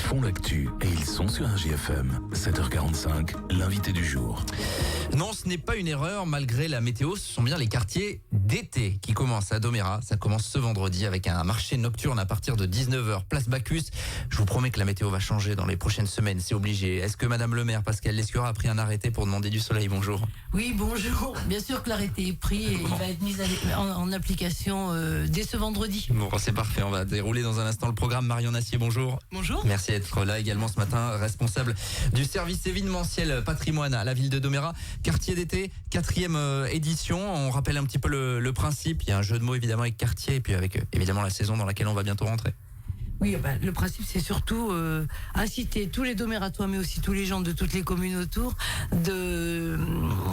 font l'actu et ils sont sur RJFM. 7h45, l'invité du jour. Non, ce n'est pas une erreur, malgré la météo, ce sont bien les quartiers d'été qui commencent à Domérat. Ça commence ce vendredi avec un marché nocturne à partir de 19h, place Bacchus. Je vous promets que la météo va changer dans les prochaines semaines, c'est obligé. Est-ce que Madame le maire, Pascal Lescura, a pris un arrêté pour demander du soleil? Bonjour. Oui, bonjour. Bien sûr que l'arrêté est pris et il va être mis en application dès ce vendredi. Bon, c'est parfait, on va dérouler dans un instant le programme. Marion Nassier, bonjour. Bonjour. Merci d'être là également ce matin, responsable du service événementiel patrimoine à la ville de Domérat. Quartier d'été, 4e édition. On rappelle un petit peu le principe. Il y a un jeu de mots évidemment avec quartier et puis avec évidemment la saison dans laquelle on va bientôt rentrer. Oui, le principe, c'est surtout inciter tous les Domératois, mais aussi tous les gens de toutes les communes autour,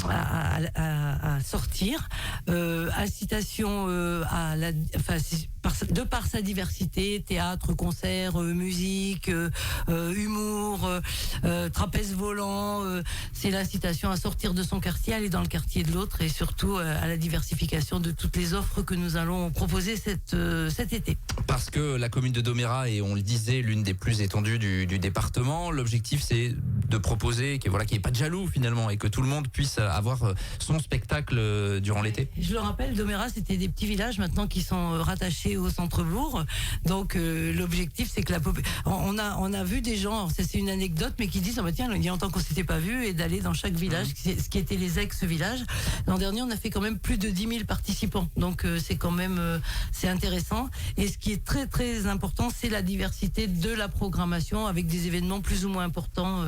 à sortir. Incitation de par sa diversité, théâtre, concert, musique, humour, trapèze volant. C'est l'incitation à sortir de son quartier, aller dans le quartier de l'autre et surtout à la diversification de toutes les offres que nous allons proposer cet été. Parce que la commune de Domérat est, on le disait, l'une des plus étendues du département. L'objectif, c'est de proposer qu'il n'y ait pas de jaloux finalement et que tout le monde puisse avoir son spectacle durant l'été. Je le rappelle, Domérat, c'était des petits villages maintenant qui sont rattachés au centre-bourg. Donc l'objectif, c'est que on a vu des gens, c'est une anecdote, mais qui disent tiens, il y a longtemps qu'on s'était pas vu, et d'aller dans chaque village, ce qui était les ex-villages. L'an dernier, on a fait quand même plus de 10 000 participants. Donc c'est quand même c'est intéressant. Et ce qui est très très important, c'est la diversité de la programmation avec des événements plus ou moins importants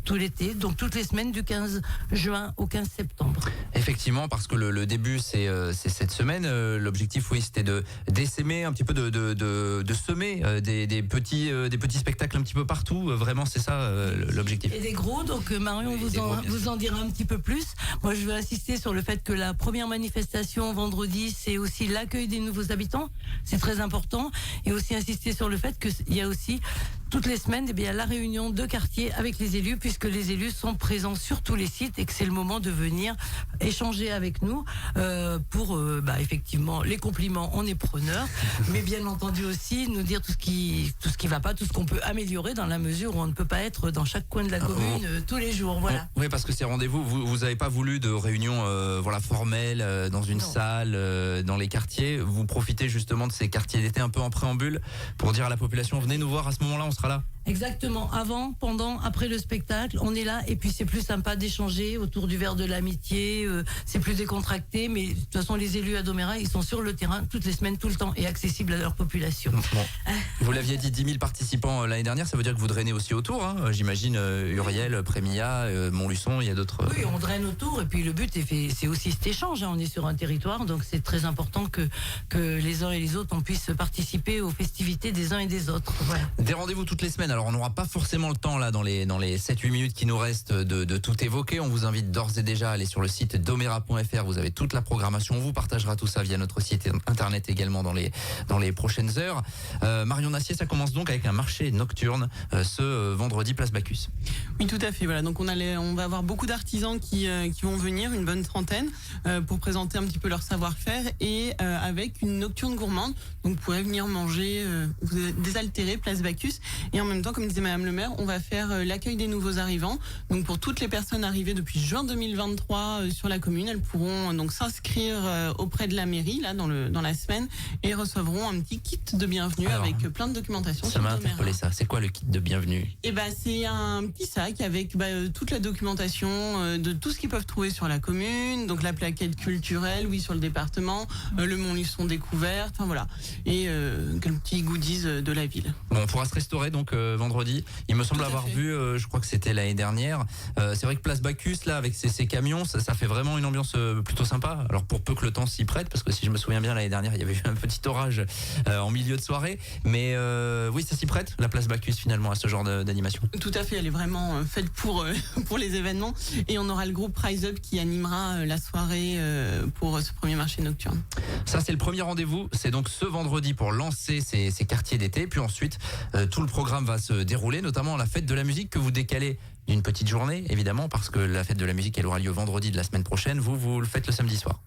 tout l'été, donc toutes les semaines du 15 juin au 15 septembre. Effectivement, parce que le début c'est cette semaine. L'objectif, oui, c'était d'essaimer un petit peu, de semer des petits spectacles un petit peu partout. Vraiment, c'est ça l'objectif. Et des gros, donc Marion vous en dira un petit peu plus. Moi, je veux insister sur le fait que la première manifestation vendredi, c'est aussi l'accueil des nouveaux habitants. C'est très important. Et aussi insister sur le fait qu'il y a aussi toutes les semaines la réunion de quartier avec les élus, puisque les élus sont présents sur tous les sites et que c'est le moment de venir échanger avec nous pour effectivement les compliments, on est preneur, mais bien entendu aussi nous dire tout ce qui va pas, tout ce qu'on peut améliorer dans la mesure où on ne peut pas être dans chaque coin de la commune tous les jours. Voilà. Oui, parce que ces rendez-vous, vous avez pas voulu de réunions formelles dans une salle dans les quartiers. Vous profitez justement de ces quartiers d'été un peu en préambule pour dire à la population venez nous voir, à ce moment-là on sera là. Exactement, avant, pendant, après le spectacle, on est là et puis c'est plus sympa d'échanger autour du verre de l'amitié, c'est plus décontracté, mais de toute façon les élus à Domérat, ils sont sur le terrain toutes les semaines, tout le temps et accessibles à leur population. Bon. Vous l'aviez dit, 10 000 participants l'année dernière, ça veut dire que vous drainez aussi autour, hein, j'imagine, Uriel, Prémilla, Montluçon, il y a d'autres... Oui, on draine autour et puis le but c'est aussi cet échange, hein, on est sur un territoire, donc c'est très important que les uns et les autres on puisse participer aux festivités des uns et des autres. Voilà. Des rendez-vous toutes les semaines. Alors on n'aura pas forcément le temps là dans les 7-8 minutes qui nous restent de tout évoquer. On vous invite d'ores et déjà à aller sur le site domérat.fr. Vous avez toute la programmation. On vous partagera tout ça via notre site internet également dans les prochaines heures. Marion Nassier, ça commence donc avec un marché nocturne ce vendredi place Bacchus. Oui, tout à fait. Voilà. Donc on va avoir beaucoup d'artisans qui vont venir, une bonne trentaine, pour présenter un petit peu leur savoir-faire et avec une nocturne gourmande. Donc vous pourrez venir manger désaltéré place Bacchus et en même temps, comme disait Madame le maire, on va faire l'accueil des nouveaux arrivants. Donc pour toutes les personnes arrivées depuis juin 2023 sur la commune, elles pourront donc s'inscrire auprès de la mairie là dans la semaine et recevront un petit kit de bienvenue. Alors, avec plein de documentation. Ça m'a interpellé ça. C'est quoi le kit de bienvenue? C'est un petit sac avec toute la documentation de tout ce qu'ils peuvent trouver sur la commune, donc la plaquette culturelle, oui, sur le département, le Montluçon découverte, enfin voilà, et quelques petits goodies de la ville. Bon, on pourra se restaurer donc vendredi. Il me semble avoir vu, je crois que c'était l'année dernière. C'est vrai que place Bacchus là avec ces camions, ça fait vraiment une ambiance plutôt sympa. Alors pour peu que le temps s'y prête, parce que si je me souviens bien l'année dernière, il y avait eu un petit orage en milieu de soirée, mais oui, ça s'y prête la place Bacchus finalement à ce genre d'animation. Tout à fait, elle est vraiment faite pour les événements et on aura le groupe Rise Up qui animera la soirée pour ce premier marché nocturne. Ça c'est le premier rendez-vous, c'est donc ce vendredi pour lancer ces quartiers d'été, puis ensuite tout le programme va se dérouler, notamment la fête de la musique que vous décalez d'une petite journée évidemment parce que la fête de la musique elle aura lieu vendredi de la semaine prochaine, vous le faites le samedi soir.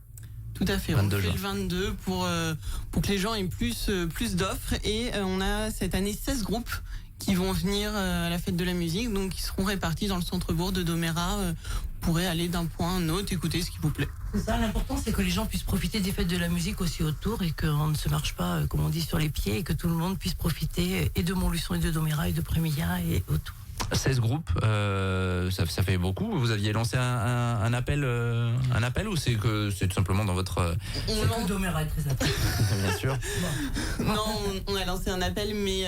Tout à fait, on fait le 22 pour que les gens aient plus d'offres et on a cette année 16 groupes qui vont venir à la fête de la musique. Donc ils seront répartis dans le centre-bourg de Domérat. Vous pourrez aller d'un point à un autre, écouter ce qui vous plaît. C'est ça, l'important c'est que les gens puissent profiter des fêtes de la musique aussi autour et qu'on ne se marche pas, comme on dit, sur les pieds et que tout le monde puisse profiter et de Montluçon et de Domérat et de Prémillat et autour. 16 groupes, ça fait beaucoup. Vous aviez lancé un appel ou c'est tout simplement dans votre... C'est que Domérat est très attractif. Bien sûr. Non, on a lancé un appel, mais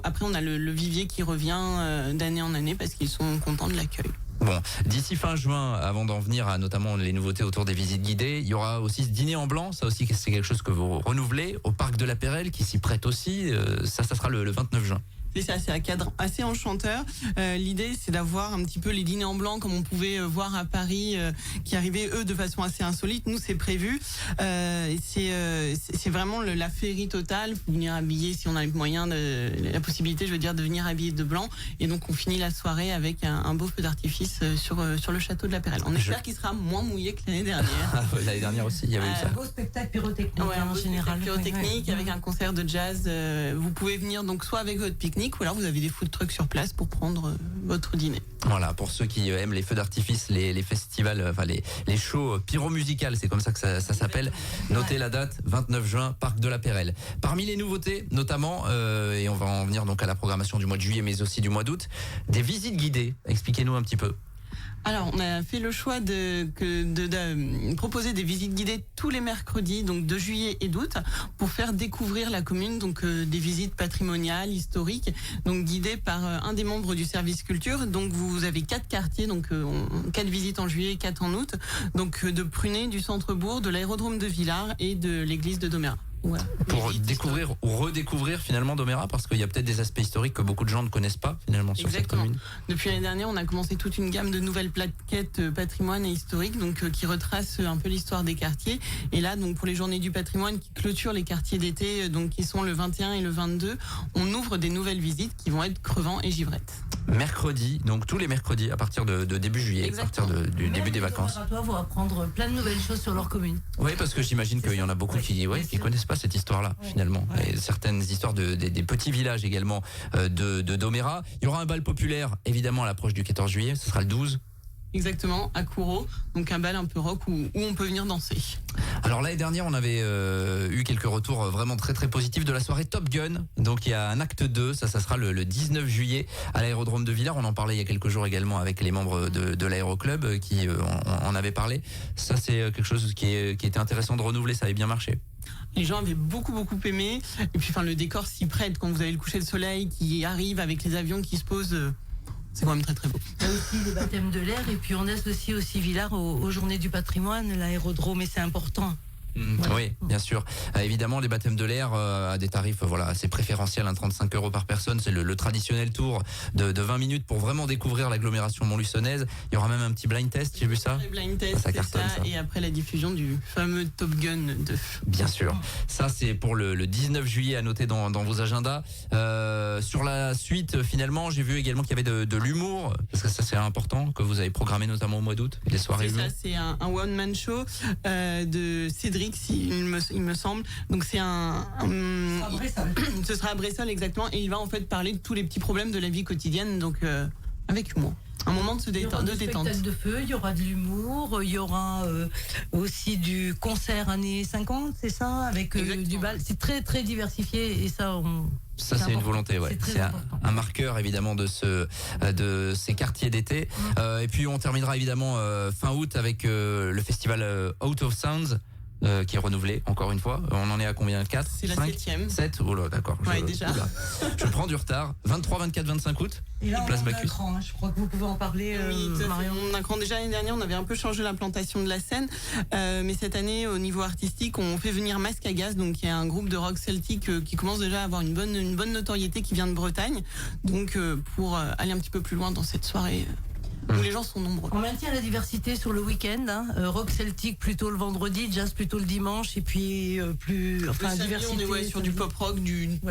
après on a le vivier qui revient d'année en année parce qu'ils sont contents de l'accueil. Bon, d'ici fin juin, avant d'en venir à notamment les nouveautés autour des visites guidées, il y aura aussi ce dîner en blanc. Ça aussi, c'est quelque chose que vous renouvelez au parc de la Pérelle, qui s'y prête aussi. Ça sera le 29 juin. C'est ça, c'est un cadre assez enchanteur. L'idée, c'est d'avoir un petit peu les dîners en blanc comme on pouvait voir à Paris, qui arrivaient eux de façon assez insolite. Nous, c'est prévu. C'est vraiment la féerie totale. Faut venir habiller si on a les moyens, la possibilité, je veux dire, de venir habiller de blanc. Et donc, on finit la soirée avec un beau feu d'artifice sur le château de la Pérelle. On espère qu'il sera moins mouillé que l'année dernière. L'année dernière aussi, il y avait eu ça. Un beau spectacle pyrotechnique en général. Pyrotechnique avec un concert de jazz. Vous pouvez venir donc soit avec votre pique-nique ou alors vous avez des food trucks sur place pour prendre votre dîner. Voilà, pour ceux qui aiment les feux d'artifice, les festivals, enfin les shows pyromusicales, c'est comme ça que ça s'appelle. Notez la date, 29 juin, parc de la Pérelle. Parmi les nouveautés, notamment, et on va en venir donc à la programmation du mois de juillet, mais aussi du mois d'août, des visites guidées. Expliquez-nous un petit peu. Alors, on a fait le choix de proposer des visites guidées tous les mercredis, donc de juillet et d'août, pour faire découvrir la commune, donc des visites patrimoniales, historiques, donc guidées par un des membres du service culture. Donc, vous avez 4 quartiers, donc 4 visites en juillet, 4 en août, donc de Prunay, du centre-bourg, de l'aérodrome de Villars et de l'église de Domérat. Ouais. Pour découvrir ou redécouvrir finalement Domérat, parce qu'il y a peut-être des aspects historiques que beaucoup de gens ne connaissent pas finalement sur cette commune. Depuis l'année dernière, on a commencé toute une gamme de nouvelles plaquettes patrimoine et historiques, donc qui retracent un peu l'histoire des quartiers. Et là, donc pour les journées du patrimoine qui clôturent les quartiers d'été, donc qui sont le 21 et le 22, on ouvre des nouvelles visites qui vont être Crevant et Givrette. Mercredi, donc tous les mercredis à partir de début juillet, exactement. À partir du début des vacances. Les vont apprendre plein de nouvelles choses sur leur commune. Oui, parce que j'imagine qu'il y en a beaucoup qui connaissent pas cette histoire-là finalement. Et certaines histoires des petits villages également de Domérat. Il y aura un bal populaire évidemment à l'approche du 14 juillet, ce sera le 12. Exactement, à Coureau, donc un bal un peu rock où on peut venir danser. Alors l'année dernière, on avait eu quelques retours vraiment très très positifs de la soirée Top Gun. Donc il y a un acte 2, ça sera le 19 juillet à l'aérodrome de Villars. On en parlait il y a quelques jours également avec les membres de l'aéroclub qui en avaient parlé. Ça c'est quelque chose qui était intéressant de renouveler, ça avait bien marché. Les gens avaient beaucoup aimé. Et puis le décor s'y prête quand vous avez le coucher de soleil qui arrive avec les avions qui se posent. C'est quand même très beau. Il y a aussi les baptêmes de l'air et puis on associe aussi Villars aux journées du patrimoine, l'aérodrome, et c'est important. Voilà. Oui, bien sûr. Évidemment, les baptêmes de l'air à des tarifs assez préférentiels, 35 € par personne. C'est le traditionnel tour de 20 minutes pour vraiment découvrir l'agglomération montluçonnaise. Il y aura même un petit blind test, j'ai vu ça. Le blind test, ça cartonne, ça. Et après la diffusion du fameux Top Gun 2. Bien sûr. Ça, c'est pour le 19 juillet à noter dans vos agendas. Sur la suite, finalement, j'ai vu également qu'il y avait de l'humour, parce que ça, c'est important, que vous avez programmé notamment au mois d'août, les soirées humour. C'est ça, c'est un one-man show de Cédric, il me semble. Donc c'est ce sera à Bressol exactement, et il va en fait parler de tous les petits problèmes de la vie quotidienne, donc avec humour. Un moment de détente. Il y aura des spectacles de feu, il y aura de l'humour, il y aura aussi du concert années 50, c'est ça, avec du bal. C'est très très diversifié et ça c'est une volonté, ouais. C'est un marqueur évidemment de ces quartiers d'été. Et puis on terminera évidemment fin août avec le festival Out of Sounds. Qui est renouvelé encore une fois. On en est à combien? 4? C'est la 7e. 7? Oh là, d'accord. Ouais, déjà. Je prends du retard. 23, 24, 25 août. Et là, place on a Bacchus. un cran, je crois que vous pouvez en parler. Marion. On a un cran. Déjà l'année dernière, on avait un peu changé l'implantation de la scène, mais cette année, au niveau artistique, on fait venir Masque à Gaz, donc il y a un groupe de rock celtique qui commence déjà à avoir une bonne notoriété, qui vient de Bretagne. Donc pour aller un petit peu plus loin dans cette soirée. Où les gens sont nombreux. On maintient la diversité sur le week-end, rock celtique plutôt le vendredi, jazz plutôt le dimanche, et puis diversité. On est sur du pop rock,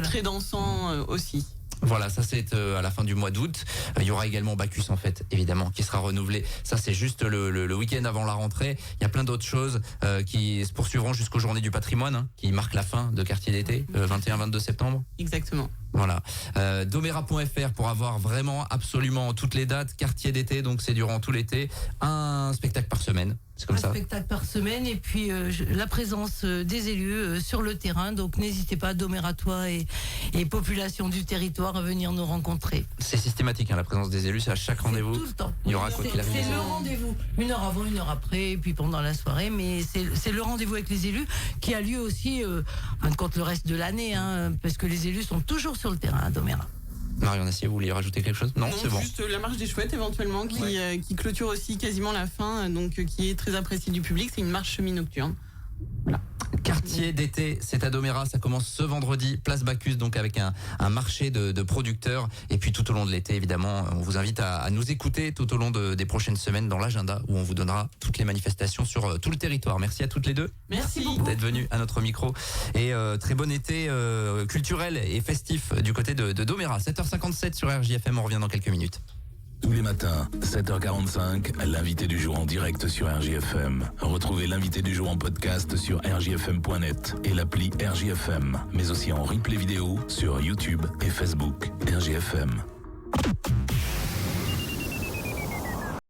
très dansant aussi. Voilà, ça c'est à la fin du mois d'août. Il y aura également Bacchus en fait, évidemment, qui sera renouvelé. Ça c'est juste le week-end avant la rentrée. Il y a plein d'autres choses qui se poursuivront jusqu'aux Journées du patrimoine, qui marquent la fin de Quartier d'été, 21-22 septembre. Exactement. Voilà. Domera.fr pour avoir vraiment absolument toutes les dates. Quartier d'été, donc c'est durant tout l'été. Un spectacle par semaine. C'est comme ça. Un spectacle par semaine et puis la présence des élus sur le terrain. Donc n'hésitez pas, Domératois et population du territoire à venir nous rencontrer. C'est systématique, hein, la présence des élus, c'est à chaque rendez-vous. Tout le temps. Il y aura quoi qu'il arrive. C'est le rendez-vous. 1 heure avant, 1 heure après, et puis pendant la soirée. Mais c'est le rendez-vous avec les élus qui a lieu aussi contre le reste de l'année, hein, parce que les élus sont toujours sur le terrain à Domérat. Marion Nassier, vous vouliez rajouter quelque chose? Non, c'est bon. Juste la marche des chouettes éventuellement qui clôture aussi quasiment la fin, donc qui est très appréciée du public. C'est une marche semi-nocturne. Voilà. Quartier d'été, c'est à Domérat, ça commence ce vendredi, place Bacchus, donc avec un marché de producteurs. Et puis tout au long de l'été, évidemment, on vous invite à nous écouter tout au long des prochaines semaines dans l'agenda où on vous donnera toutes les manifestations sur tout le territoire. Merci à toutes les deux. Merci d'être venues à notre micro. Et très bon été culturel et festif du côté de Domérat. 7h57 sur RJFM, on revient dans quelques minutes. Tous les matins, 7h45, l'invité du jour en direct sur RJFM. Retrouvez l'invité du jour en podcast sur rjfm.net et l'appli RJFM, mais aussi en replay vidéo sur YouTube et Facebook. RJFM.